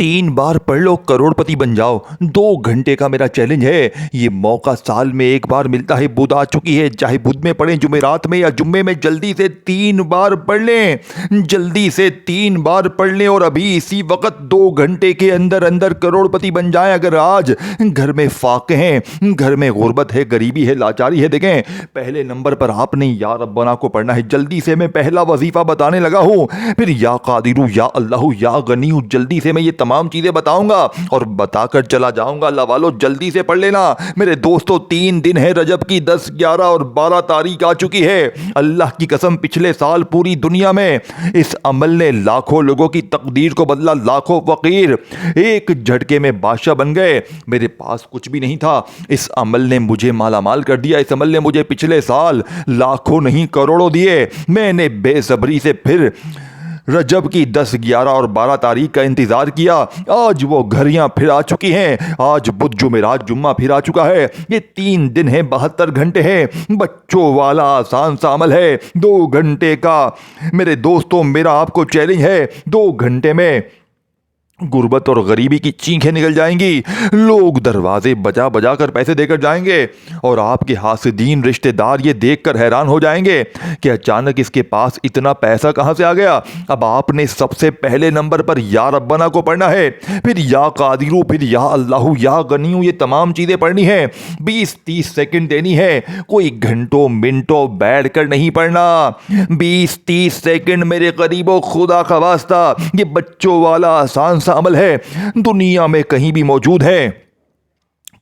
3 बार पढ़ लो, करोड़पति बन जाओ। 2 घंटे का मेरा चैलेंज है। ये मौका साल में एक बार मिलता है। बुध आ चुकी है, चाहे बुध में पढ़ें, जुमेरात में या जुम्मे में, जल्दी से 3 बार पढ़ लें, जल्दी से 3 बार पढ़ लें और अभी इसी वक्त 2 घंटे के अंदर अंदर करोड़पति बन जाएं। अगर आज घर में फाके हैं, घर में गुर्बत है, गरीबी है, लाचारी है, देखें पहले नंबर पर आपने या रब्बना को पढ़ना है। जल्दी से मैं पहला वजीफा बताने लगा हूँ, फिर या कादिरू, या अल्लाहू, या गनीयू, जल्दी से मैं ये तमाम चीजें बताऊंगा और बताकर चला जाऊंगा। अल्लाह वालों जल्दी से पढ़ लेना मेरे दोस्तों। 3 दिन है रजब की, 10, 11 और 12 तारीख आ चुकी है। अल्लाह की कसम पिछले साल पूरी दुनिया में इस अमल ने लाखों लोगों की तकदीर को बदला। लाखों फकीर एक झटके में बादशाह बन गए। मेरे पास कुछ भी नहीं था, इस अमल ने मुझे मालामाल कर दिया। इस अमल ने मुझे पिछले साल लाखों नहीं करोड़ों दिए। मैंने बेसब्री से फिर रजब की 10, 11 और 12 तारीख का इंतजार किया। आज वो घड़ियां फिर आ चुकी हैं। आज बुध, जुमेरात, जुम्मा फिर आ चुका है। ये 3 दिन है, 72 घंटे हैं। बच्चों वाला आसान सा अमल है। 2 घंटे का मेरे दोस्तों मेरा आपको चैलेंज है। 2 घंटे में गुर्बत और गरीबी की चीखें निकल जाएंगी। लोग दरवाजे बजा बजा कर पैसे देकर जाएंगे और आपके हासिदीन रिश्तेदार ये देखकर हैरान हो जाएंगे कि अचानक इसके पास इतना पैसा कहां से आ गया। अब आपने सबसे पहले नंबर पर या रब्बना को पढ़ना है, फिर या कादिरू, फिर या अल्लाहू, या गनीयू, ये तमाम चीजें पढ़नी है। 20-30 सेकंड देनी है, कोई घंटों मिनटों बैठ कर नहीं पढ़ना। 20-30 सेकंड मेरे करीबों, खुदा का वास्ता। ये बच्चों वाला आसान सा अमल है, दुनिया में कहीं भी मौजूद है।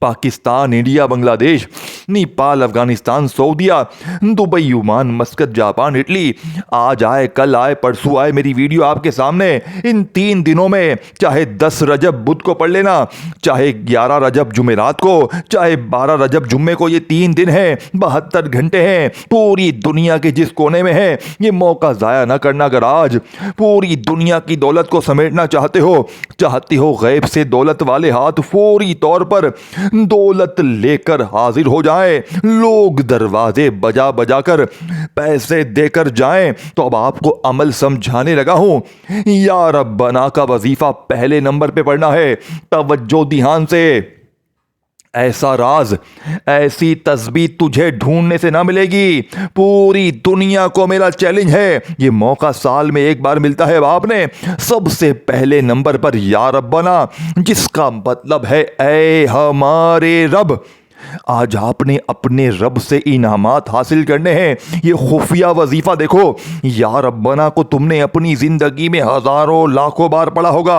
पाकिस्तान, इंडिया, बांग्लादेश, नेपाल, अफगानिस्तान, सऊदीया, Dubai, Oman, Muscat, Japan, Italy, आज आए, कल आए, परसों आए, मेरी वीडियो आपके सामने। इन 3 दिनों में चाहे 10 रजब बुध को पढ़ लेना, चाहे 11 रजब जुमेरात को, चाहे 12 रजब जुम्मे को। ये 3 दिन हैं, 72 घंटे हैं। पूरी दुनिया के जिस कोने में है, ये मौका जाया ना करना। अगर आज पूरी दुनिया की दौलत को समेटना चाहते हो गैब से दौलत वाले हाथ फौरी तौर पर दौलत लेकर हाजिर हो जाएं। लोग दरवाजे बजा बजा कर पैसे देकर जाएं। तो अब आपको अमल समझाने लगा हूं। या रब्बना का वजीफा पहले नंबर पे पढ़ना है। तवज्जो ध्यान से। ऐसा राज, ऐसी तस्बीह तुझे ढूंढने से ना मिलेगी। पूरी दुनिया को मेरा चैलेंज है। ये मौका साल में एक बार मिलता है। आपने सबसे पहले नंबर पर या रब्बना, जिसका मतलब है ऐ हमारे रब। आज आपने अपने रब से इनामात हासिल करने हैं। ये खुफिया वजीफा देखो। या रब्बना को तुमने अपनी जिंदगी में हजारों लाखों बार पढ़ा होगा,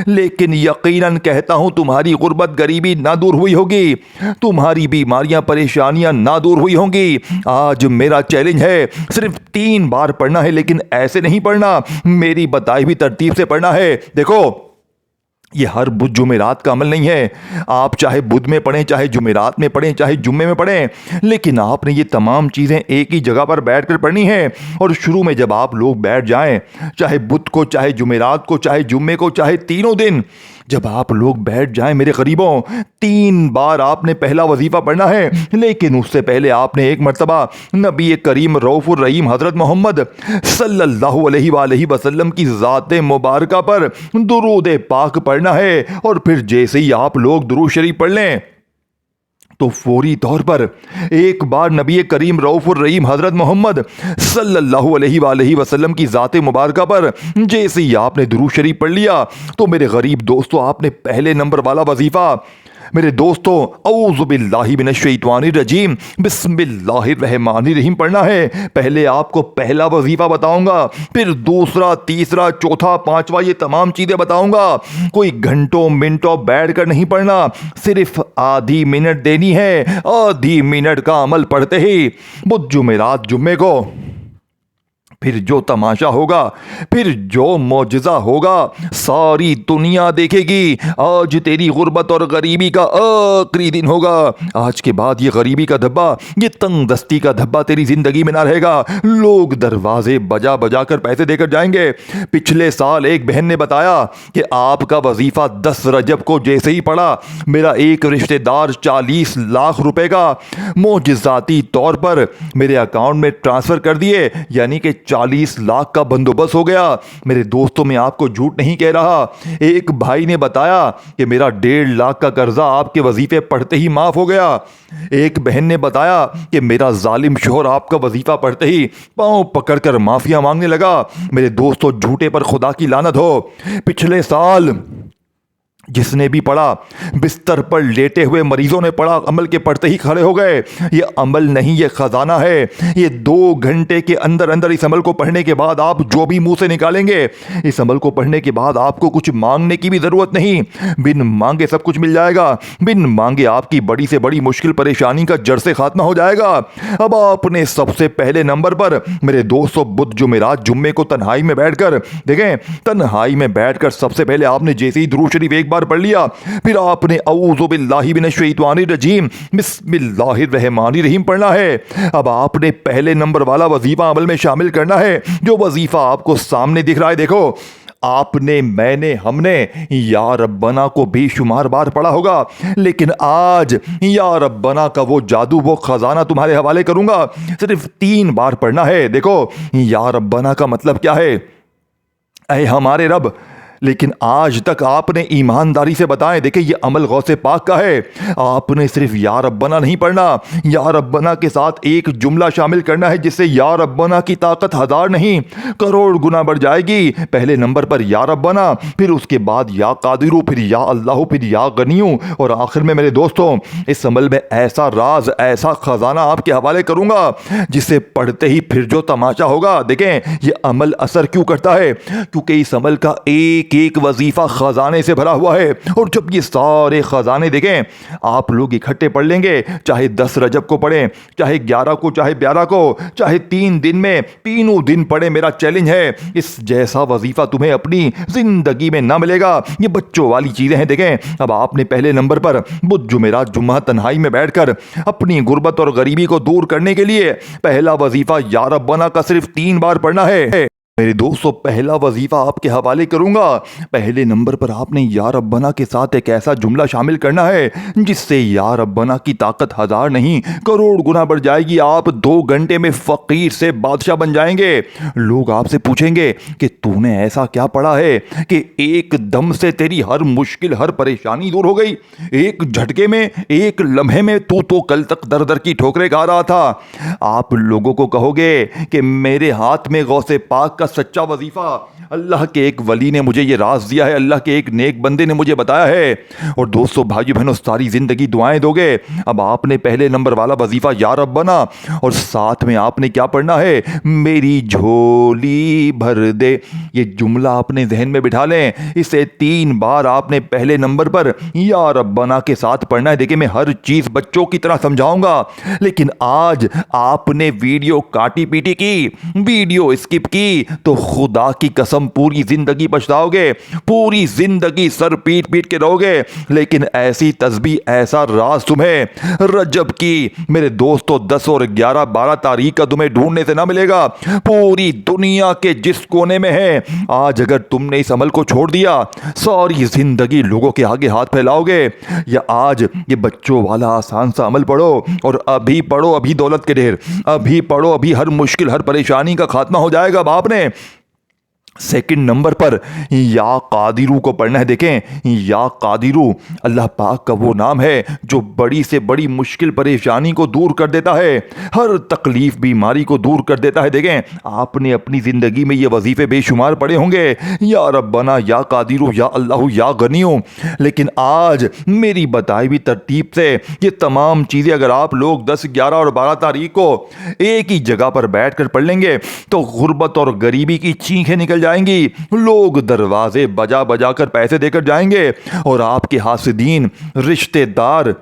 लेकिन यकीनन कहता हूं तुम्हारी गुर्बत गरीबी ना दूर हुई होगी, तुम्हारी बीमारियां परेशानियां ना दूर हुई होंगी। आज मेरा चैलेंज है, सिर्फ 3 बार पढ़ना है, लेकिन ऐसे नहीं पढ़ना, मेरी बताई हुई तरतीब से पढ़ना है। देखो ये हर बुध जुमेरात का अमल नहीं है। आप चाहे बुध में पढ़ें, चाहे जुमेरात में पढ़ें, चाहे जुम्मे में पढ़ें, लेकिन आपने ये तमाम चीज़ें एक ही जगह पर बैठकर पढ़नी है। और शुरू में जब आप लोग बैठ जाएं, चाहे बुध को, चाहे जुमेरात को, चाहे जुम्मे को, चाहे तीनों दिन जब आप लोग बैठ जाएं मेरे करीबों, 3 बार आपने पहला वजीफा पढ़ना है। लेकिन उससे पहले आपने एक मर्तबा नबी करीम रऊफुर रहीम हजरत मोहम्मद सल्लल्लाहु अलैहि वसल्लम की ज़ात मुबारका पर दुरूद पाक पढ़ना है। और फिर जैसे ही आप लोग दुरूद शरीफ पढ़ लें तो फौरी तौर पर एक बार नबी करीम रऊफुर रहीम हजरत मोहम्मद सल्लल्लाहु अलैहि वसल्लम की ज़ात मुबारका पर जैसे ही आपने दुरूद शरीफ पढ़ लिया तो मेरे गरीब दोस्तों, आपने पहले नंबर वाला वजीफा मेरे दोस्तों औज़ु बिल्लाहि मिनश शैतानिर रजीम बिस्मिल्लाहिर रहमानिर रहीम पढ़ना है। पहले आपको पहला वजीफा बताऊंगा, फिर दूसरा, तीसरा, चौथा, 5वां, ये तमाम चीजें बताऊंगा। कोई घंटों मिनटों बैठ कर नहीं पढ़ना, सिर्फ आधी मिनट देनी है। आधी मिनट का अमल पढ़ते ही बुध, जुमेरात, जुम्मे को फिर जो तमाशा होगा, फिर जो मौजज़ा होगा, सारी दुनिया देखेगी। आज तेरी गुर्बत और गरीबी का आखिरी दिन होगा। आज के बाद ये गरीबी का धब्बा, ये तंग दस्ती का धब्बा तेरी जिंदगी में ना रहेगा। लोग दरवाजे बजा बजा कर पैसे देकर जाएंगे। पिछले साल एक बहन ने बताया कि आपका वजीफा 10 रजब को जैसे ही पड़ा, मेरा एक रिश्तेदार 40 लाख रुपए का मौजज़ाती तौर पर मेरे अकाउंट में ट्रांसफ़र कर दिए। यानी कि 40 लाख का बंदोबस्त हो गया। मेरे दोस्तों, मैं आपको झूठ नहीं कह रहा। एक भाई ने बताया कि मेरा 1.5 लाख का कर्जा आपके वजीफे पढ़ते ही माफ हो गया। एक बहन ने बताया कि मेरा जालिम शोहर आपका वजीफा पढ़ते ही पांव पकड़कर माफिया मांगने लगा। मेरे दोस्तों, झूठे पर खुदा की लानत हो। पिछले साल जिसने भी पढ़ा, बिस्तर पर लेटे हुए मरीजों ने पढ़ा, अमल के पढ़ते ही खड़े हो गए। ये अमल नहीं, ये खजाना है। ये 2 घंटे के अंदर अंदर इस अमल को पढ़ने के बाद आप जो भी मुंह से निकालेंगे, इस अमल को पढ़ने के बाद आपको कुछ मांगने की भी जरूरत नहीं। बिन मांगे सब कुछ मिल जाएगा। बिन मांगे आपकी बड़ी से बड़ी मुश्किल परेशानी का जड़ से खात्मा हो जाएगा। अब आपने सबसे पहले नंबर पर मेरे दोस्तों बुध जुमेरात जुम्मे को तन्हाई में बैठकर देखें, तन्हाई में बैठकर सबसे पहले आपने जैसे ही दुरूद शरीफ एक बार पढ़ लिया, फिर आपने औज़ु बिल्लाहि मिनश शैतानिर रजीम बिस्मिल्लाहिर रहमानिर रहीम पढ़ना है। अब आपने पहले नंबर वाला वजीफा अमल में शामिल करना है, जो वजीफा आपको सामने दिख रहा है। देखो, आपने, मैंने, हमने या रब्बना को बेशुमार बार पढ़ा होगा, लेकिन आज या रब्बना का वो जादू, वो खजाना तुम्हारे हवाले करूंगा। सिर्फ 3 बार पढ़ना है। देखो, या रब्बना का मतलब क्या है? ऐ हमारे रब। लेकिन आज तक आपने ईमानदारी से बताएं, देखिए ये अमल गौसे पाक का है। आपने सिर्फ या रब्बना नहीं पढ़ना, या रब्बना के साथ एक जुमला शामिल करना है, जिससे या रब्बना की ताकत 1000 नहीं करोड़ गुना बढ़ जाएगी। पहले नंबर पर या रब्बना, फिर उसके बाद या कादिरू, फिर या अल्लाह, फिर या गनियू, और आखिर में मेरे दोस्तों इस अमल में ऐसा राज, ऐसा खजाना आपके हवाले करूंगा जिसे पढ़ते ही फिर जो तमाशा होगा। देखें, ये अमल असर क्यों करता है? क्योंकि इस अमल का एक वजीफा खजाने से भरा हुआ है। और जब ये सारे खजाने देखें आप लोग इकट्ठे पढ़ लेंगे, चाहे 10 रजब को पढ़ें, चाहे 11 को, चाहे 12 को, चाहे 3 दिन में, तीनों दिन पढ़े, मेरा चैलेंज है, इस जैसा वजीफा तुम्हें अपनी जिंदगी में ना मिलेगा। ये बच्चों वाली चीजें हैं। देखें, अब आपने पहले नंबर पर बुध जुमेरात जुम्मा तन्हाई में बैठकर अपनी गुर्बत और गरीबी को दूर करने के लिए पहला वजीफा या रब्बना का सिर्फ 3 बार पढ़ना है। मेरे दोस्तों, पहला वजीफा आपके हवाले करूंगा। पहले नंबर पर आपने या रब्बना के साथ एक ऐसा जुमला शामिल करना है जिससे या रब्बना की ताकत 1000 नहीं करोड़ गुना बढ़ जाएगी। आप 2 घंटे में फकीर से बादशाह बन जाएंगे। लोग आपसे पूछेंगे कि तूने ऐसा क्या पढ़ा है कि एकदम से तेरी हर मुश्किल, हर परेशानी दूर हो गई। एक झटके में, एक लम्हे में तू तो कल तक दर दर की ठोकरें खा रहा था। आप लोगों को कहोगे कि मेरे हाथ में गौसे पाक का सच्चा वजीफा, अल्लाह के एक वली ने मुझे ये राज दिया है, अल्लाह के एक नेक बंदे ने मुझे बताया है। और दोस्तों, भाइयों बहनों, सारी जिंदगी दुआएं दोगे। अब आपने पहले नंबर वाला वजीफा या रब बना, और साथ में आपने क्या पढ़ना है? मेरी झोली भर दे। ये जुमला अपने जहन में बिठा लें। इसे 3 बार आपने पहले नंबर पर या रब्बना के साथ पढ़ना है। देखिए, मैं हर चीज बच्चों की तरह समझाऊंगा, लेकिन आज आपने वीडियो काटी पीटी की, वीडियो स्किप की, तो खुदा की कसम पूरी जिंदगी पछताओगे, पूरी जिंदगी सर पीट पीट के रहोगे। लेकिन ऐसी तस्बीह, ऐसा राज तुम्हें रजब की, मेरे दोस्तों, 10 और 11, 12 तारीख का तुम्हें ढूंढने से ना मिलेगा। पूरी दुनिया के जिस कोने में है, आज अगर तुमने इस अमल को छोड़ दिया, सारी जिंदगी लोगों के आगे हाथ फैलाओगे। या आज ये बच्चों वाला आसान सा अमल पढ़ो, और अभी पढ़ो, अभी दौलत के ढेर, अभी पढ़ो, अभी हर मुश्किल, हर परेशानी का खात्मा हो जाएगा। बाप ने सेकंड नंबर पर या कादिरू को पढ़ना है। देखें, या कादिरू अल्लाह पाक का वो नाम है जो बड़ी से बड़ी मुश्किल परेशानी को दूर कर देता है, हर तकलीफ, बीमारी को दूर कर देता है। देखें, आपने अपनी ज़िंदगी में ये वजीफ़े बेशुमार पढ़े होंगे, या रब्बना, या कादिरू, या अल्लाह, या गनियू। लेकिन आज मेरी बताई हुई तरतीब से ये तमाम चीज़ें अगर आप लोग 10, 11 और 12 तारीख को एक ही जगह पर बैठ कर पढ़ लेंगे, तो गुर्बत और गरीबी की चीखें निकल जाएंगी। लोग दरवाजे बजा बजा कर पैसे देकर जाएंगे, और आपके हासिदीन, रिश्तेदार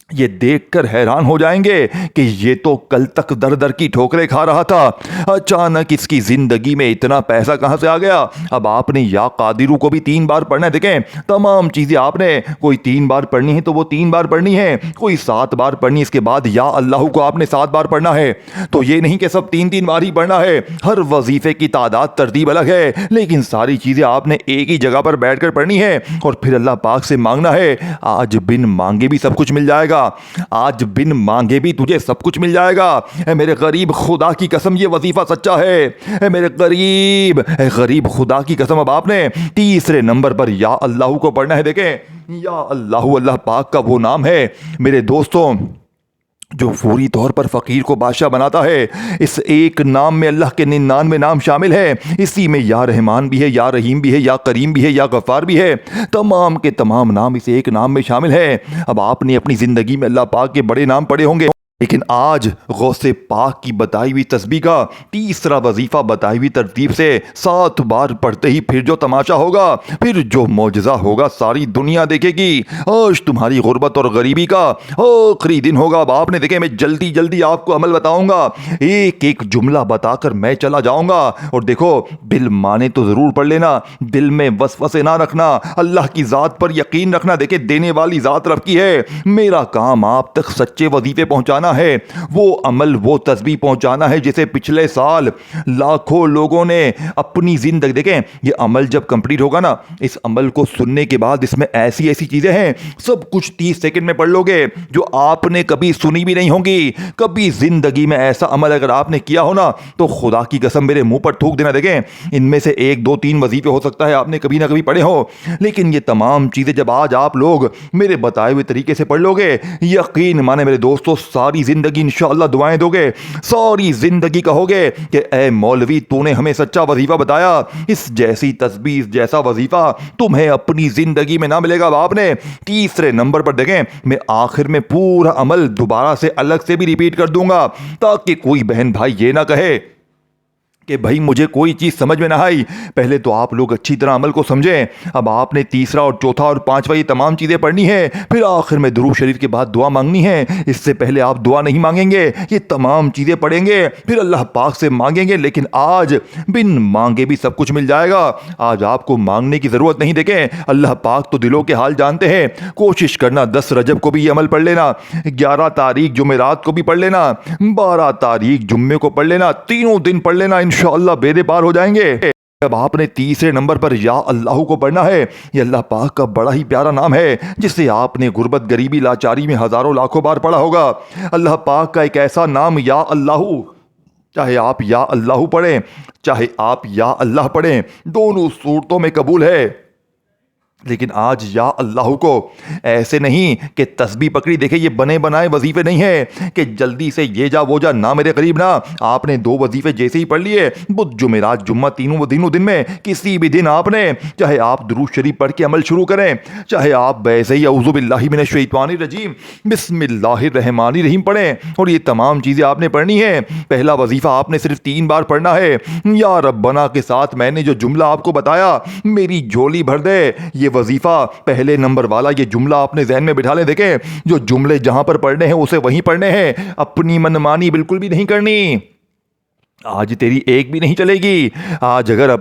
ये देखकर हैरान हो जाएंगे कि ये तो कल तक दर दर की ठोकरें खा रहा था, अचानक इसकी जिंदगी में इतना पैसा कहां से आ गया। अब आपने या कादिरू को भी 3 बार पढ़ना है। देखें, तमाम चीजें आपने कोई 3 बार पढ़नी है तो वो 3 बार पढ़नी है, कोई 7 बार पढ़नी, इसके बाद या अल्लाह को आपने 7 बार पढ़ना है। तो ये नहीं कि सब 3-3 बार ही पढ़ना है, हर वजीफे की तादाद तरतीब अलग है, लेकिन सारी चीजें आपने एक ही जगह पर बैठकर पढ़नी है, और फिर अल्लाह पाक से मांगना है। आज बिन मांगे भी सब कुछ मिल जाएगा। گا. آج بن مانگے بھی تجھے سب کچھ مل جائے گا. اے میرے غریب خدا کی قسم یہ وظیفہ سچا ہے. اے میرے غریب خدا کی قسم اب آپ نے تیسرے نمبر پر یا اللہ کو پڑھنا ہے. دیکھیں یا اللہ پاک کا وہ نام ہے میرے دوستوں جو فوری طور پر فقیر کو بادشاہ بناتا ہے. اس ایک نام میں اللہ کے 99 نام شامل ہے. اسی میں یا رحمان بھی ہے, یا رحیم بھی ہے, یا کریم بھی ہے, یا غفار بھی ہے. تمام کے تمام نام اس ایک نام میں شامل ہے. اب آپ نے اپنی زندگی میں اللہ پاک کے بڑے نام پڑھے ہوں گے, لیکن آج غوث پاک کی بتائی ہوئی تسبیح کا تیسرا وظیفہ بتائی ہوئی ترتیب سے 7 بار پڑھتے ہی پھر جو تماشا ہوگا, پھر جو معجزہ ہوگا ساری دنیا دیکھے گی. آج تمہاری غربت اور غریبی کا آخری دن ہوگا. اب آپ نے دیکھے میں جلدی آپ کو عمل بتاؤں گا, ایک ایک جملہ بتا کر میں چلا جاؤں گا. اور دیکھو دل مانے تو ضرور پڑھ لینا, دل میں وسوسے نہ رکھنا, اللہ کی ذات پر یقین رکھنا. دیکھے دینے والی ذات رب کی ہے. میرا کام آپ تک سچے وظیفے پہنچانا ہے, وہ عمل وہ تسبیح پہنچانا ہے جسے پچھلے سال لاکھوں لوگوں نے اپنی زندگی. دیکھیں یہ عمل جب کمپلیٹ ہوگا نا, اس عمل کو سننے کے بعد اس میں ایسی چیزیں ہیں سب کچھ 30 سیکنڈ میں پڑھ لو گے جو آپ نے کبھی سنی بھی نہیں ہوں گی. کبھی زندگی میں ایسا عمل اگر آپ نے کیا ہو نا تو خدا کی قسم میرے منہ پر تھوک دینا. دیکھیں ان میں سے 1 2 3 وظیفے ہو سکتا ہے آپ نے کبھی نہ کبھی پڑھے ہو, لیکن یہ تمام چیزیں جب آج آپ لوگ میرے بتائے ہوئے طریقے سے پڑھ لو گے, یقین مانے میرے دوستوں ساری زندگی انشاءاللہ دعائیں دو گے, ساری زندگی کہو گے کہ اے مولوی تو نے ہمیں سچا وظیفہ بتایا, اس جیسی تسبیح جیسا وظیفہ تمہیں اپنی زندگی میں نہ ملے گا. اب آپ نے تیسرے نمبر پر دیکھیں میں آخر میں پورا عمل دوبارہ سے الگ سے بھی ریپیٹ کر دوں گا تاکہ کوئی بہن بھائی یہ نہ کہے کہ بھائی مجھے کوئی چیز سمجھ میں نہ آئی. پہلے تو آپ لوگ اچھی طرح عمل کو سمجھیں. اب آپ نے تیسرا اور چوتھا اور پانچواں یہ تمام چیزیں پڑھنی ہے, پھر آخر میں درود شریف کے بعد دعا مانگنی ہے. اس سے پہلے آپ دعا نہیں مانگیں گے, یہ تمام چیزیں پڑھیں گے پھر اللہ پاک سے مانگیں گے. لیکن آج بن مانگے بھی سب کچھ مل جائے گا. آج آپ کو مانگنے کی ضرورت نہیں. دیکھیں اللہ پاک تو دلوں کے حال جانتے ہیں. کوشش کرنا 10 رجب کو بھی یہ عمل پڑھ لینا, 11 تاریخ جمعرات کو بھی پڑھ لینا, 12 تاریخ جمعے کو پڑھ لینا, تینوں دن پڑھ لینا, انشاءاللہ بیڑے پار ہو جائیں گے. اب آپ نے تیسرے نمبر پر یا اللہ کو پڑھنا ہے. یہ اللہ پاک کا بڑا ہی پیارا نام ہے جسے آپ نے غربت غریبی لاچاری میں ہزاروں لاکھوں بار پڑھا ہوگا. اللہ پاک کا ایک ایسا نام یا اللہ, چاہے آپ یا اللہ پڑھیں چاہے آپ یا اللہ پڑھیں دونوں صورتوں میں قبول ہے. لیکن آج یا اللہ کو ایسے نہیں کہ تسبیح پکڑی. دیکھیں یہ بنے بنائے وظیفے نہیں ہیں کہ جلدی سے یہ جا وہ جا, نہ میرے قریب نہ. آپ نے 2 وظیفے جیسے ہی پڑھ لیے, بدھ جمعرات جمعہ تینوں دن میں کسی بھی دن آپ نے, چاہے آپ درود شریف پڑھ کے عمل شروع کریں چاہے آپ ویسے ہی اعوذ باللہ من الشیطان الرجیم بسم اللہ الرحمن الرحیم پڑھیں, اور یہ تمام چیزیں آپ نے پڑھنی ہے. پہلا وظیفہ آپ نے صرف 3 بار پڑھنا ہے. یا ربنا کے ساتھ میں نے جو جملہ آپ کو بتایا میری جھولی بھر دے, یہ وظیفہ پہلے نمبر والا یہ جملہ اپنے ذہن میں بٹھا لیں. دیکھیں جو جملے جہاں پر پڑھنے ہیں اسے وہیں پڑھنے ہیں, اپنی منمانی بالکل بھی نہیں کرنی. آج تیری ایک بھی نہیں چلے گی. آج اگر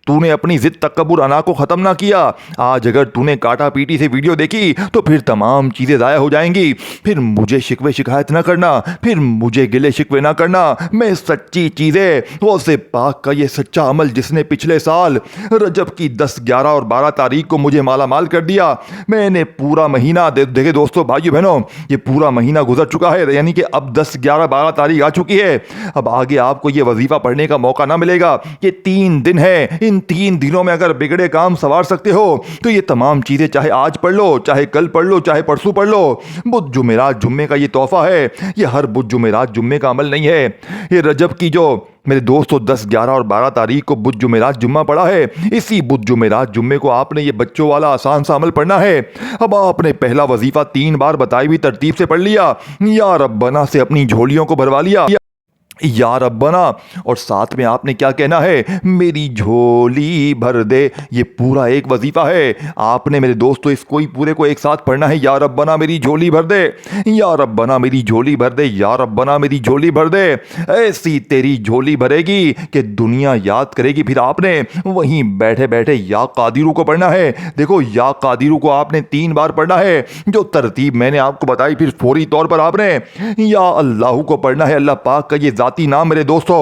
تو نے اپنی ضد تکبر انا کو ختم نہ کیا, آج اگر تو نے کاٹا پیٹی سے ویڈیو دیکھی تو پھر تمام چیزیں ضائع ہو جائیں گی. پھر مجھے شکوے شکایت نہ کرنا, پھر مجھے گلے شکوے نہ کرنا. میں سچی چیزیں غوث پاک کا یہ سچا عمل جس نے پچھلے سال رجب کی 10 11 اور 12 تاریخ کو مجھے مالا مال کر دیا. میں نے پورا مہینہ دیکھے دوستوں بھائیو بہنوں یہ پورا مہینہ گزر چکا ہے, یعنی کہ اب 10 11 12 تاریخ آ چکی ہے. اب آگے آپ کو یہ وظیفہ پڑھنے کا موقع نہ ملے گا. یہ 3 دن ہے, ان 3 دنوں میں اگر بگڑے کام سنوار سکتے ہو تو یہ تمام چیزیں چاہے آج پڑھ لو, چاہے کل پڑھ لو, چاہے پرسوں پڑھ لو. بدھ جمعرات جمعے کا یہ تحفہ ہے. یہ ہر بدھ جمعرات جمعے کا عمل نہیں ہے. یہ رجب کی جو میرے دوستو 10 11 اور 12 تاریخ کو بدھ جمعرات جمعہ پڑھا ہے, اسی بدھ جمعرات جمعے کو آپ نے یہ بچوں والا آسان سا عمل پڑھنا ہے. اب آپ نے پہلا وظیفہ 3 بار بتائی ہوئی ترتیب سے پڑھ لیا, یا ربنا سے اپنی جھولیوں کو بھروا لیا, یا ربنا, اور ساتھ میں آپ نے کیا کہنا ہے, میری جھولی بھر دے. یہ پورا ایک وظیفہ ہے. آپ نے میرے دوستو اس کو ہی پورے کو ایک ساتھ پڑھنا ہے. یا ربنا میری جھولی بھر دے, یا ربنا میری جھولی بھر دے, یا ربنا میری جھولی بھر دے. ایسی تیری جھولی بھرے گی کہ دنیا یاد کرے گی. پھر آپ نے وہیں بیٹھے بیٹھے یا قادرو کو پڑھنا ہے. دیکھو یا قادرو کو آپ نے 3 بار پڑھنا ہے, جو ترتیب میں نے آپ کو بتائی. پھر فوری طور پر آپ نے یا اللہ کو پڑھنا ہے. اللہ پاک کا یہ आती ना मेरे दोस्तों।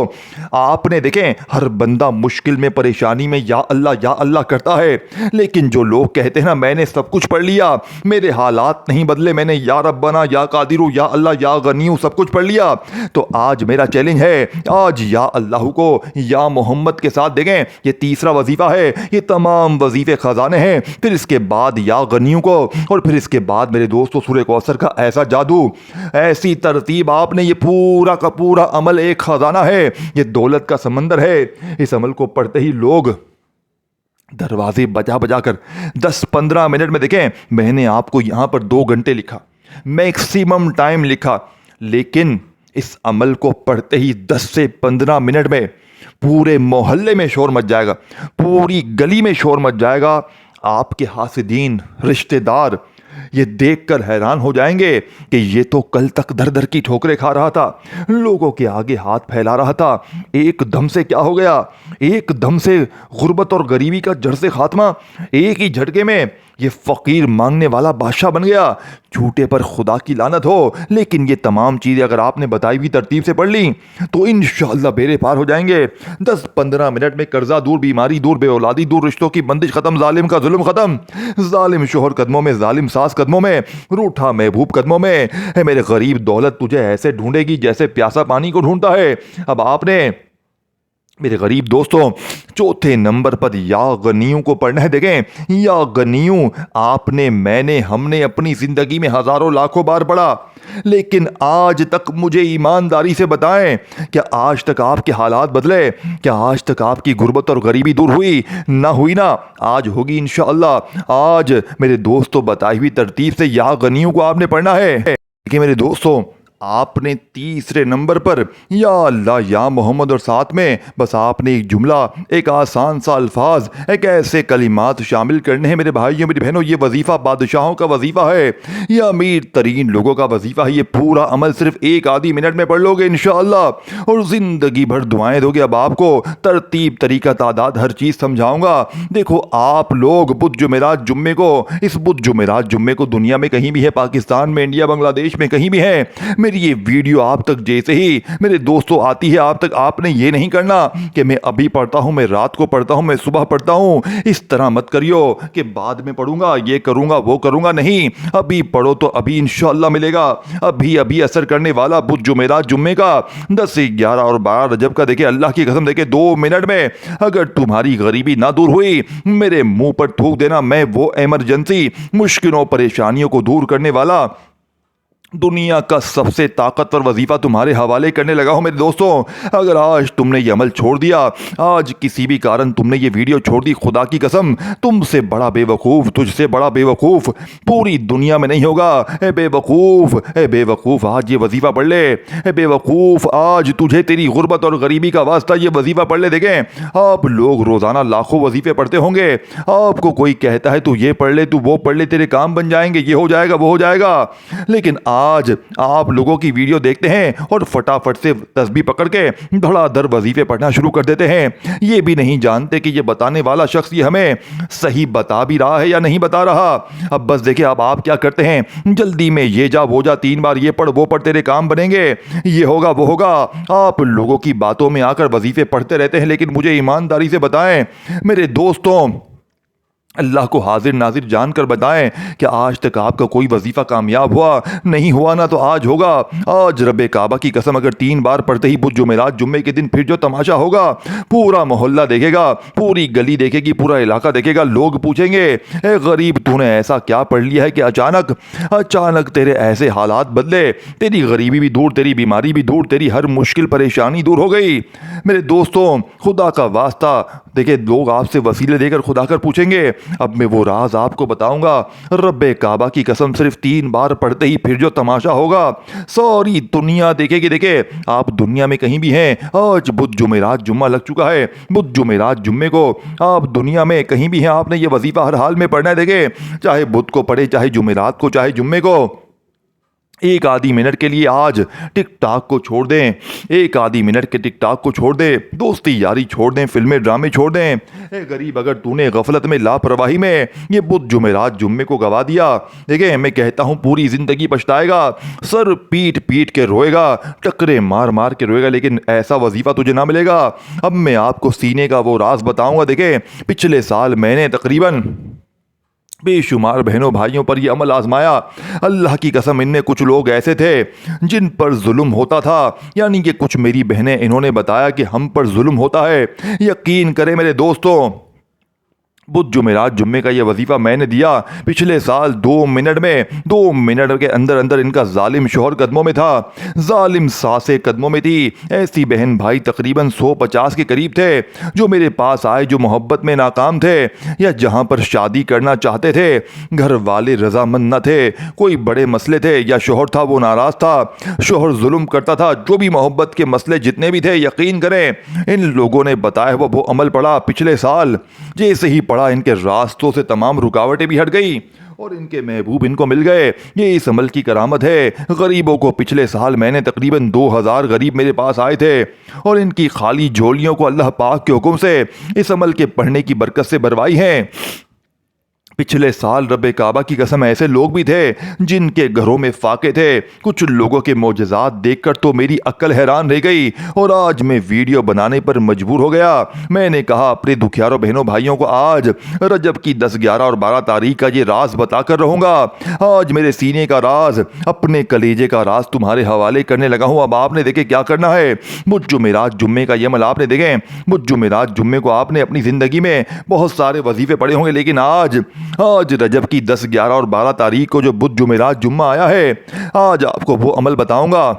आपने देखें हर बंदा मुश्किल में परेशानी में या अल्लाह करता है, लेकिन जो लोग कहते हैं ना मैंने सब कुछ पढ़ लिया, मेरे हालात नहीं बदले, मैंने या रब्बना या कादिरू या अल्लाह या गनीयू सब कुछ पढ़ लिया, तो आज मेरा चैलेंज है, आज या अल्लाह को या मोहम्मद के साथ देखें, ये तीसरा वजीफा है, ये तमाम वजीफे खजाने हैं, फिर इसके बाद या गनीयू को, और फिर इसके बाद मेरे दोस्तों सूरह कौसर का ऐसा जादू, ऐसी तरतीब आपने, ये पूरा का पूरा अमल एक खजाना है, ये दौलत का समंदर है। इस अमल को पढ़ते ही लोग दरवाजे बजा बजा कर 10-15 मिनट में देखें, मैंने आपको यहां पर 2 घंटे लिखा, मैक्सिमम टाइम लिखा, लेकिन इस अमल को पढ़ते ही 10 से 15 मिनट में पूरे मोहल्ले में शोर मच जाएगा, पूरी गली में शोर मच जाएगा। आपके हासिदीन रिश्तेदार ये देखकर हैरान हो जाएंगे कि ये तो कल तक दर दर की ठोकरें खा रहा था, लोगों के आगे हाथ फैला रहा था, एकदम से क्या हो गया, एकदम से गुर्बत और गरीबी का जड़ से खात्मा, एक ही झटके में ये फकीर मांगने वाला बादशाह बन गया। झूठे पर खुदा की लानत हो, लेकिन ये तमाम चीज़ें अगर आपने बताई हुई तरतीब से पढ़ ली तो इंशाअल्लाह बेड़े पार हो जाएंगे। 10-15 मिनट में कर्जा दूर, बीमारी दूर, बेऔलादी दूर, रिश्तों की बंदिश खत्म, जालिम का जुल्म खत्म, जालिम शोहर कदमों में, जालिम सास कदमों में, रूठा महबूब कदमों में। है मेरे गरीब, दौलत तुझे ऐसे ढूंढेगी जैसे प्यासा पानी को ढूंढता है। अब आपने मेरे गरीब दोस्तों 4थे नंबर पर या गनीयू को पढ़ना है। देखें या गनीयू आपने, मैंने, हमने अपनी जिंदगी में हजारों लाखों बार पढ़ा, लेकिन आज तक मुझे ईमानदारी से बताएं, क्या आज तक आपके हालात बदले? क्या आज तक आपकी गुर्बत और गरीबी दूर हुई? ना हुई ना, आज होगी इंशाअल्लाह। आज मेरे दोस्तों बताई हुई तरतीब से या गनीयू को आपने पढ़ना है। देखिए मेरे दोस्तों, आपने 3रे नंबर पर या अल्लाह या मोहम्मद और साथ में बस आपने एक जुमला, एक आसान सा अल्फाज, एक ऐसे कलिमात शामिल करने हैं मेरे भाइयों मेरी बहनों। ये वजीफ़ा बादशाहों का वजीफ़ा है, ये अमीर तरीन लोगों का वजीफ़ा है। ये पूरा अमल सिर्फ 1 आधी मिनट में पढ़ लोगे इंशाअल्लाह, और ज़िंदगी भर दुआएं दोगे। अब आपको तरतीब, तरीका, तादाद हर चीज़ समझाऊंगा। देखो आप लोग बुध जुमेरात जुम्मे को, इस बुध जुमेरात जुम्मे को दुनिया में कहीं भी है, पाकिस्तान में, इंडिया, बांग्लादेश में कहीं भी है, मेरी ये वीडियो आप तक जैसे ही मेरे दोस्तों आती है आप तक, आपने ये नहीं करना कि मैं अभी पढ़ता हूं, मैं रात को पढ़ता हूं, मैं सुबह पढ़ता हूं। इस तरह मत करियो कि बाद में पढ़ूंगा, ये करूंगा, वो करूंगा। नहीं, अभी पढ़ो तो अभी इंशाअल्लाह मिलेगा। अभी अभी असर करने वाला बुध जुमेरात जुम्मे का 10 से 11 और 12 रजब का। देखिए अल्लाह की कसम, देखिए 2 मिनट में अगर तुम्हारी गरीबी ना दूर हुई, मेरे मुंह पर थूक देना, मैं वो इमरजेंसी मुश्किलों परेशानियों को दूर करने वाला दुनिया का सबसे ताकतवर वजीफा तुम्हारे हवाले करने लगा हूं मेरे दोस्तों। अगर आज तुमने ये अमल छोड़ दिया, आज किसी भी कारण तुमने ये वीडियो छोड़ दी, खुदा की कसम तुमसे बड़ा बेवकूफ़, तुझसे बड़ा बेवकूफ़ पूरी दुनिया में नहीं होगा। ए बेवकूफ़ आज ये वजीफा पढ़ ले। ए बेवकूफ़ आज तुझे तेरी गुर्बत और गरीबी का वास्ता ये वजीफा पढ़ ले। देखें आप लोग रोज़ाना लाखों वजीफे पढ़ते होंगे, आपको कोई कहता है तू ये पढ़ ले, तू वो पढ़ ले, तेरे काम बन जाएंगे, ये हो जाएगा, वो हो जाएगा। लेकिन आज आप लोगों की वीडियो देखते हैं और फटाफट से तस्बीह पकड़ के धड़ाधड़ वजीफे पढ़ना शुरू कर देते हैं। ये भी नहीं जानते कि ये बताने वाला शख्स ये हमें सही बता भी रहा है या नहीं बता रहा। अब बस देखिए अब आप क्या करते हैं, जल्दी में ये जा वो जा, 3 बार ये पढ़ वो पढ़, तेरे काम बनेंगे, ये होगा वो होगा। आप लोगों की बातों में आकर वजीफे पढ़ते रहते हैं, लेकिन मुझे ईमानदारी से बताएं मेरे दोस्तों, अल्लाह को हाजिर नाजिर जानकर बताएं कि आज तक आपका कोई वजीफा कामयाब हुआ? नहीं हुआ ना, तो आज होगा। आज रब्बे काबा की कसम अगर 3 बार पढ़ते ही बुध जुमेरात जुम्मे के दिन फिर जो तमाशा होगा, पूरा मोहल्ला देखेगा, पूरी गली देखेगी, पूरा इलाका देखेगा। लोग पूछेंगे ए गरीब तूने ऐसा क्या पढ़ लिया है कि अचानक तेरे ऐसे हालात बदले, तेरी गरीबी भी दूर, तेरी बीमारी भी दूर, तेरी हर मुश्किल परेशानी दूर हो गई। मेरे दोस्तों खुदा का वास्ता देखिए, लोग आपसे वसीले देकर खुदा कर पूछेंगे। अब मैं वो राज आपको बताऊंगा, रब्बे काबा की कसम सिर्फ 3 बार पढ़ते ही फिर जो तमाशा होगा, सारी दुनिया देखेगी। देखे आप दुनिया में कहीं भी हैं, आज बुध जुमेरात जुम्मा लग चुका है, बुध जुमेरात जुम्मे को आप दुनिया में कहीं भी हैं, आपने ये वजीफा हर हाल में पढ़ना है। देखे चाहे बुध को पढ़े, चाहे जुमेरात को, चाहे जुम्मे को, एक आधी मिनट के लिए आज टिक टाक को छोड़ दें, एक आधी मिनट के टिक टाक को छोड़ दें, दोस्ती यारी छोड़ दें, फिल्में ड्रामे छोड़ दें। ए गरीब, अगर तूने गफलत में लापरवाही में ये बुध जुमेरात जुम्मे को गवा दिया, देखें मैं कहता हूँ पूरी जिंदगी पछताएगा, सर पीट पीट के रोएगा, टकरे मार मार के रोएगा, लेकिन ऐसा वजीफा तुझे ना मिलेगा। अब मैं आपको सीने का वो राज बताऊंगा। देखें पिछले साल मैंने तकरीबन बेशुमार बहनों भाइयों पर यह अमल आजमाया। अल्लाह की कसम, इनमें कुछ लोग ऐसे थे जिन पर जुल्म होता था, यानी कि कुछ मेरी बहनें इन्होंने बताया कि हम पर जुल्म होता है। यकीन करें मेरे दोस्तों, बुध जुमेरात जुम्मे का ये वजीफा मैंने दिया पिछले साल 2 मिनट के अंदर अंदर इनका जालिम शोहर कदमों में था, जालिम सासे कदमों में थी। ऐसी बहन भाई तकरीबन 150 के करीब थे जो मेरे पास आए, जो मोहब्बत में नाकाम थे या जहां पर शादी करना चाहते थे घर वाले रजामंद न थे, कोई बड़े मसले थे या शोहर था वो नाराज था, शोहर जुल्म करता था, जो भी मोहब्बत के मसले जितने भी थे, यकीन करें इन लोगों ने बताया वो अमल पड़ा पिछले साल। जैसे ही इनके रास्तों से तमाम रुकावटें भी हट गई और इनके महबूब इनको मिल गए। ये इस अमल की करामत है। गरीबों को पिछले साल मैंने तकरीबन 2000 गरीब मेरे पास आए थे और इनकी खाली झोलियों को अल्लाह पाक के हुक्म से इस अमल के पढ़ने की बरकत से भरवाई है। पिछले साल रब्बे काबा की कसम ऐसे लोग भी थे जिनके घरों में फाके थे। कुछ लोगों के मोजज़ात देखकर तो मेरी अक्ल हैरान रह गई और आज मैं वीडियो बनाने पर मजबूर हो गया। मैंने कहा अपने दुखियारों बहनों भाइयों को आज रजब की 10, 11 और 12 तारीख का ये राज बताकर रहूँगा। आज मेरे सीने का राज, अपने कलेजे का राज तुम्हारे हवाले करने लगा हूँ। अब आपने देखे क्या करना है। बुध जुमेरात जुम्मे का ये अमल आपने देखें, बुध जुमेरात जुम्मे को आपने अपनी ज़िंदगी में बहुत सारे वजीफे पढ़े होंगे, लेकिन आज रजब की 10, 11 और 12 तारीख को जो बुध जुमेरात जुम्मा आया है, आज आपको वो अमल बताऊंगा।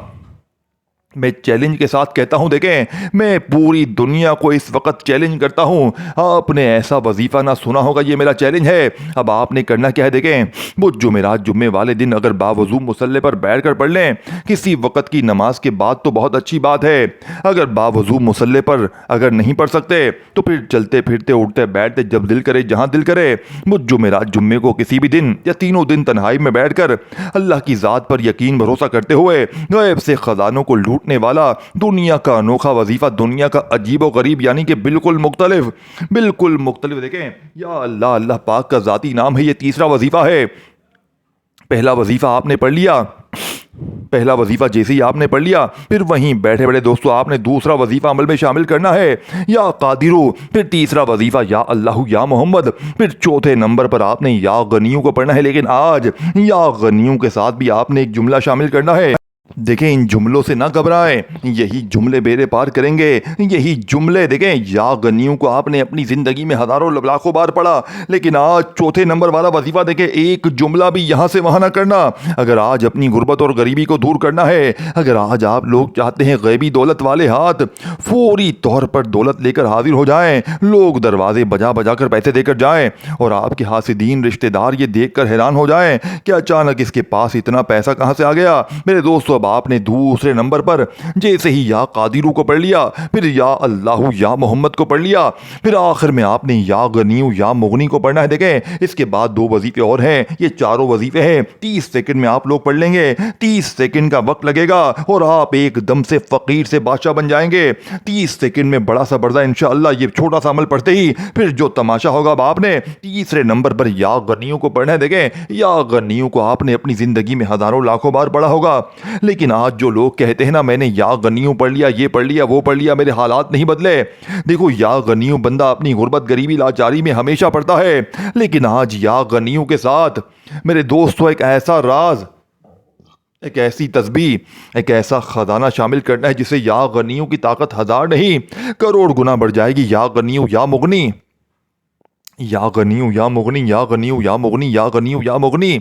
मैं चैलेंज के साथ कहता हूं, देखें मैं पूरी दुनिया को इस वक्त चैलेंज करता हूं। आपने ऐसा वजीफा ना सुना होगा, ये मेरा चैलेंज है। अब आपने करना क्या है, देखें बुध जुमेरात जुम्मे वाले दिन अगर बावजूद मुसल्ले पर बैठ कर पढ़ लें किसी वक्त की नमाज के बाद तो बहुत अच्छी बात है। अगर बावजूद मुसल्ले पर अगर नहीं पढ़ सकते तो फिर चलते फिरते उठते बैठते जब दिल करे जहां दिल करे बुध जुमेरात जुम्मे को किसी भी दिन या तीनों दिन तन्हाई में बैठकर अल्लाह की ज़ात पर यकीन भरोसा करते हुए गैब से खजानों को लूटने वाला दुनिया का अनोखा वजीफा, दुनिया का अजीबो गरीब यानी कि बिल्कुल मुख्तलिफ देखें या अल्लाह, अल्लाह पाक का ज़ाती नाम है। ये तीसरा वजीफा है। पहला वजीफा आपने पढ़ लिया, पहला वजीफा जैसे ही आपने पढ़ लिया फिर वहीं बैठे बैठे दोस्तों आपने दूसरा वजीफा अमल में शामिल करना है, या कादिरू, फिर तीसरा वजीफा या अल्लाह या मोहम्मद, फिर चौथे नंबर पर आपने या गनियों को पढ़ना है। लेकिन आज या गनियों के साथ भी आपने एक जुमला शामिल करना है। देखें इन जुमलों से ना घबराएं, यही जुमले बेड़े पार करेंगे। यही जुमले देखें या गनियों को आपने अपनी ज़िंदगी में हज़ारों लाखों बार पढ़ा, लेकिन आज चौथे नंबर वाला वजीफा देखें एक जुमला भी यहाँ से वहाँ ना करना। अगर आज अपनी गुर्बत और गरीबी को दूर करना है, अगर आज आप लोग चाहते हैं गैबी दौलत वाले हाथ फौरी तौर पर दौलत लेकर हाजिर हो जाएं, लोग दरवाजे बजा बजा कर पैसे देकर जाएं और आपके हासिदीन रिश्तेदार ये देख कर हैरान हो जाएं कि अचानक इसके पास इतना पैसा कहाँ से आ गया। मेरे दोस्तों अब आपने दूसरे नंबर पर जैसे ही या कादिरू को पढ़ लिया, फिर या अल्लाह या मोहम्मद को पढ़ लिया, फिर आखिर में आपने या गनीयू या मुगनी को पढ़ना है। देखें इसके बाद 2 वजीफे और हैं, ये चारों वजीफे हैं। 30 सेकंड में आप लोग पढ़ लेंगे, 30 सेकंड का वक्त लगेगा और आप एकदम से फकीर से बादशाह बन जाएंगे। 30 सेकंड में बड़ा सा बर्दा इंशाअल्लाह। ये छोटा सा अमल पढ़ते ही फिर जो तमाशा होगा, अब आपने तीसरे नंबर पर या गनीयू को पढ़ना है। देखें या गनीयू को आपने अपनी जिंदगी में हजारों लाखों बार पढ़ा होगा, लेकिन आज जो लोग कहते हैं ना मैंने या गनियों पढ़ लिया, ये पढ़ लिया, वो पढ़ लिया, मेरे हालात नहीं बदले। देखो या गनियों बंदा अपनी गुर्बत गरीबी लाचारी में हमेशा पढ़ता है, लेकिन आज या गनियों के साथ मेरे दोस्तों एक ऐसा राज, एक ऐसी तस्बीह, एक ऐसा खजाना शामिल करना है जिसे या गनियों की ताकत 1000 नहीं करोड़ गुना बढ़ जाएगी। या गनियों या मुगनी, या गनियू या मुगनी, या गनियू या मुगनी, या गनियू या मुगनी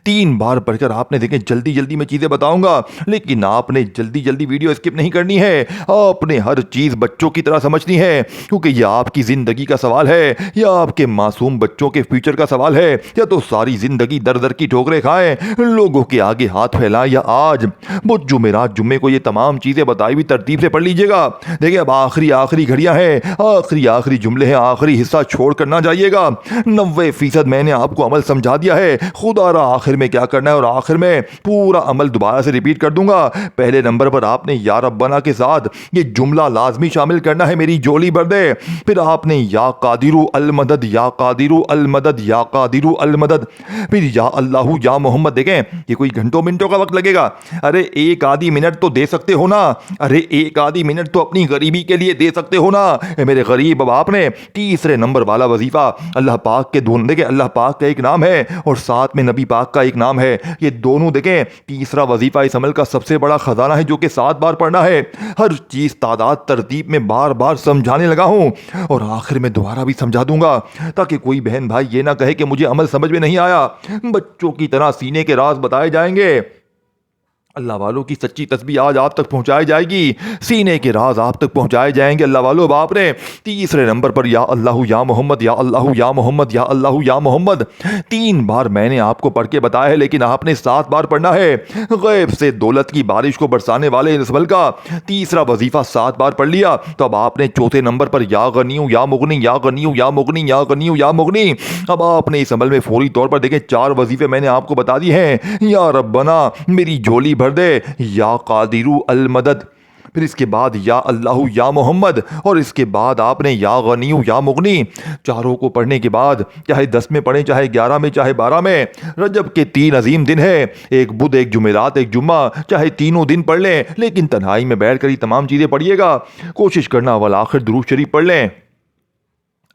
3 बार पढ़कर आपने देखें जल्दी जल्दी मैं चीज़ें बताऊंगा, लेकिन आपने जल्दी जल्दी वीडियो स्किप नहीं करनी है। आपने हर चीज़ बच्चों की तरह समझनी है, क्योंकि यह आपकी ज़िंदगी का सवाल है, या आपके मासूम बच्चों के फ्यूचर का सवाल है, या तो सारी ज़िंदगी दर दर की ठोकरें खाएं, लोगों के आगे हाथ फैलाएं, या आज बुध जुमेरात जुम्मे को ये तमाम चीज़ें बताई हुई तरतीब से पढ़ लीजिएगा। देखिए अब आखिरी घड़ियाँ हैं, आखिरी जुमले हैं, आखिरी हिस्सा छोड़ कर ना जाइए। پڑھیے گا. 90% میں نے آپ کو عمل سمجھا دیا ہے. خدا را آخر میں کیا کرنا ہے, اور آخر میں پورا عمل دوبارہ سے ریپیٹ کر دوں گا. پہلے نمبر پر آپ نے یا ربنا کے ساتھ یہ جملہ لازمی شامل کرنا ہے, میری جھولی بھر دے. پھر آپ نے یا قادرو المدد, یا قادرو المدد, یا قادرو المدد. پھر یا اللہ یا محمد. دیکھیں یہ کوئی گھنٹوں منٹوں کا وقت لگے گا. ارے ایک آدھی منٹ تو دے سکتے ہو نا, ارے ایک آدھی منٹ تو اپنی غریبی کے لیے دے سکتے ہو نا میرے غریب. اب آپ نے تیسرے نمبر والا وظیفہ اللہ پاک کے دونوں, دیکھیں اللہ پاک کا ایک نام ہے اور ساتھ میں نبی پاک کا ایک نام ہے, یہ دونوں دیکھیں تیسرا وظیفہ اس عمل کا سب سے بڑا خزانہ ہے جو کہ 7 بار پڑھنا ہے. ہر چیز تعداد ترتیب میں بار بار سمجھانے لگا ہوں اور آخر میں دوبارہ بھی سمجھا دوں گا تاکہ کوئی بہن بھائی یہ نہ کہے کہ مجھے عمل سمجھ میں نہیں آیا. بچوں کی طرح سینے کے راز بتائے جائیں گے. اللہ والوں کی سچی تسبیح آج آپ تک پہنچائی جائے گی, سینے کے راز آپ تک پہنچائے جائیں گے. اللہ والوں باپ نے تیسرے نمبر پر یا اللہ یا محمد, یا اللہ یا محمد, یا اللہ یا محمد 3 بار میں نے آپ کو پڑھ کے بتایا ہے, لیکن آپ نے 7 بار پڑھنا ہے. غیب سے دولت کی بارش کو برسانے والے اس عمل کا تیسرا وظیفہ 7 بار پڑھ لیا تو اب آپ نے چوتھے نمبر پر یا غنیو یا مغنی, یا غنیو یا مغنی, یا غنیو یا مغنی. اب آپ نے اس عمل میں فوری طور پر دیکھیں 4 وظیفے میں نے آپ کو بتا دیے ہیں. یا ربنا میری جھولی بھر دے, یا قادرو المدد, پھر اس کے بعد یا اللہ یا محمد, اور اس کے بعد آپ نے یا غنیو یا مغنی. چاروں کو پڑھنے کے بعد چاہے 10 میں پڑھیں, چاہے 11 میں, چاہے 12 میں. رجب کے 3 عظیم دن ہے, ایک بدھ, ایک جمعرات, ایک جمعہ, چاہے تینوں دن پڑھ لیں, لیکن تنہائی میں بیٹھ کر ہی تمام چیزیں پڑھیے گا. کوشش کرنا اول آخر درود شریف پڑھ لیں.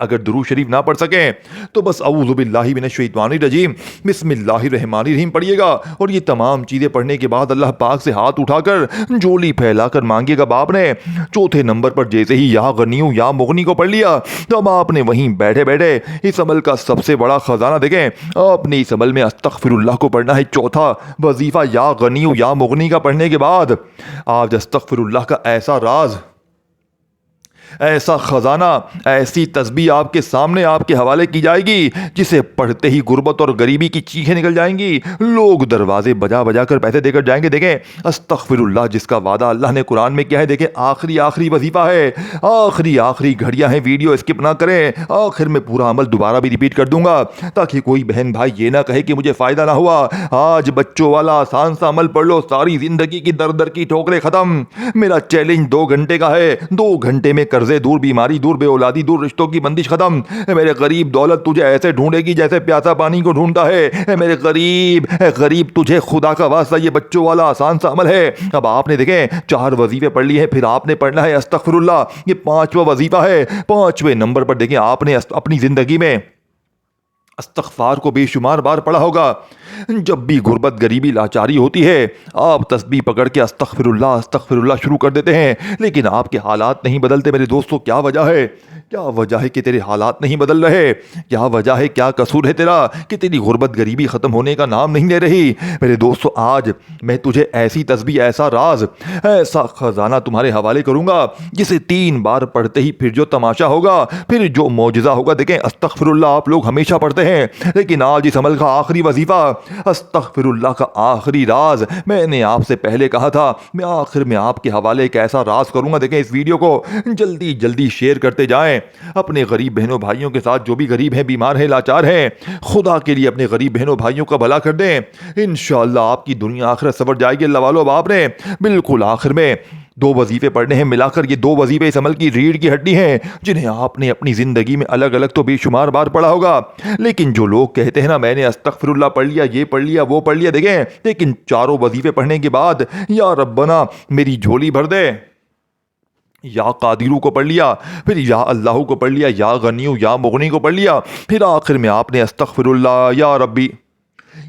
اگر درود شریف نہ پڑھ سکیں تو بس اعوذ باللہ من الشیطان الرجیم بسم اللہ الرحمن الرحیم پڑھیے گا. اور یہ تمام چیزیں پڑھنے کے بعد اللہ پاک سے ہاتھ اٹھا کر جھولی پھیلا کر مانگے گا. باپ نے چوتھے نمبر پر جیسے ہی یا غنیو یا مغنی کو پڑھ لیا تو اب آپ نے وہیں بیٹھے بیٹھے اس عمل کا سب سے بڑا خزانہ, دیکھیں آپ نے اس عمل میں استغفر اللہ کو پڑھنا ہے. چوتھا وظیفہ یا غنیو یا مغنی کا پڑھنے کے بعد آج استغفر اللہ کا ایسا راز, ایسا خزانہ, ایسی تسبیح آپ کے سامنے آپ کے حوالے کی جائے گی جسے پڑھتے ہی غربت اور غریبی کی چیخیں نکل جائیں گی. لوگ دروازے بجا بجا کر پیسے دے کر جائیں گے. دیکھیں استغفر اللہ جس کا وعدہ اللہ نے قرآن میں کیا ہے, دیکھیں آخری وظیفہ ہے, آخری گھڑیاں ہیں. ویڈیو اسکپ نہ کریں, آخر میں پورا عمل دوبارہ بھی ریپیٹ کر دوں گا تاکہ کوئی بہن بھائی یہ نہ کہے کہ مجھے فائدہ نہ ہوا. آج بچوں والا آسان سا عمل پڑھ لو, ساری زندگی کی در کی ٹھوکریں ختم. میرا چیلنج 2 گھنٹے کا ہے. 2 گھنٹے میں قرضے دور, بیماری دور, بے اولادی دور, رشتوں کی بندش ختم. میرے غریب دولت تجھے ایسے ڈھونڈے گی جیسے پیاسا پانی کو ڈھونڈتا ہے. میرے غریب تجھے خدا کا واسطہ یہ بچوں والا آسان سا عمل ہے. اب آپ نے دیکھیں 4 وظیفے پڑھ لیے ہیں, پھر آپ نے پڑھنا ہے استغفر اللہ, یہ 5واں وظیفہ ہے. 5ویں نمبر پر دیکھیں آپ نے اپنی زندگی میں استغفار کو بے شمار بار پڑھا ہوگا. جب بھی غربت, غریبی, لاچاری ہوتی ہے آپ تسبیح پکڑ کے استغفر اللہ شروع کر دیتے ہیں, لیکن آپ کے حالات نہیں بدلتے. میرے دوستو کیا وجہ ہے, کیا وجہ ہے کہ تیرے حالات نہیں بدل رہے؟ کیا وجہ ہے, کیا قصور ہے تیرا کہ تیری غربت غریبی ختم ہونے کا نام نہیں لے رہی؟ میرے دوستو آج میں تجھے ایسی تسبیح, ایسا راز, ایسا خزانہ تمہارے حوالے کروں گا جسے 3 بار پڑھتے ہی پھر جو تماشا ہوگا, پھر جو معجزہ ہوگا. دیکھیں استغفر اللہ آپ لوگ ہمیشہ پڑھتے ہیں, لیکن آج اس عمل کا آخری وظیفہ, استغفر اللہ کا آخری راز, میں نے آپ سے پہلے کہا تھا میں آخر میں آپ کے حوالے ایک ایسا راز کروں گا. دیکھیں اس ویڈیو کو جلدی شیئر کرتے جائیں اپنے غریب بہنوں بھائیوں کے ساتھ, جو بھی غریب ہیں, بیمار ہیں, لاچار ہیں. خدا کے لیے اپنے غریب بہنوں بھائیوں کا بھلا کر دیں, انشاءاللہ آپ کی دنیا آخرت سنور جائے گی. اللہ والوں اب آپ نے بالکل آخر میں 2 وظیفے پڑھنے ہیں. ملا کر یہ 2 وظیفے اس عمل کی ریڑھ کی ہڈی ہیں جنہیں آپ نے اپنی زندگی میں الگ تو بے شمار بار پڑھا ہوگا. لیکن جو لوگ کہتے ہیں نا میں نے استغفر اللہ پڑھ لیا, یہ پڑھ لیا, وہ پڑھ لیا, دیکھیں لیکن 4 وظیفے پڑھنے کے بعد یا ربنا میری جھولی بھر دے, یا قادرو کو پڑھ لیا, پھر یا اللہ کو پڑھ لیا, یا غنیو یا مغنی کو پڑھ لیا, پھر آخر میں آپ نے استغفر اللہ یا ربی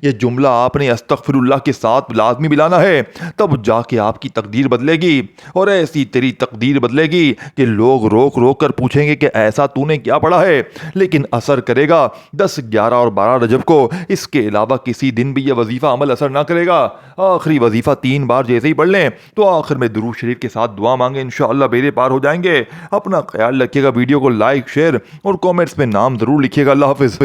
یہ جملہ آپ نے استغفر اللہ کے ساتھ لازمی ملانا ہے. تب جا کے آپ کی تقدیر بدلے گی, اور ایسی تیری تقدیر بدلے گی کہ لوگ روک کر پوچھیں گے کہ ایسا تو نے کیا پڑھا ہے. لیکن اثر کرے گا 10, 11 اور 12 رجب کو, اس کے علاوہ کسی دن بھی یہ وظیفہ عمل اثر نہ کرے گا. آخری وظیفہ 3 بار جیسے ہی پڑھ لیں تو آخر میں درود شریف کے ساتھ دعا مانگیں, انشاءاللہ بیڑے پار ہو جائیں گے. اپنا خیال رکھیے گا, ویڈیو کو لائک, شیئر اور کامنٹس میں نام ضرور لکھیے گا. اللہ حافظ.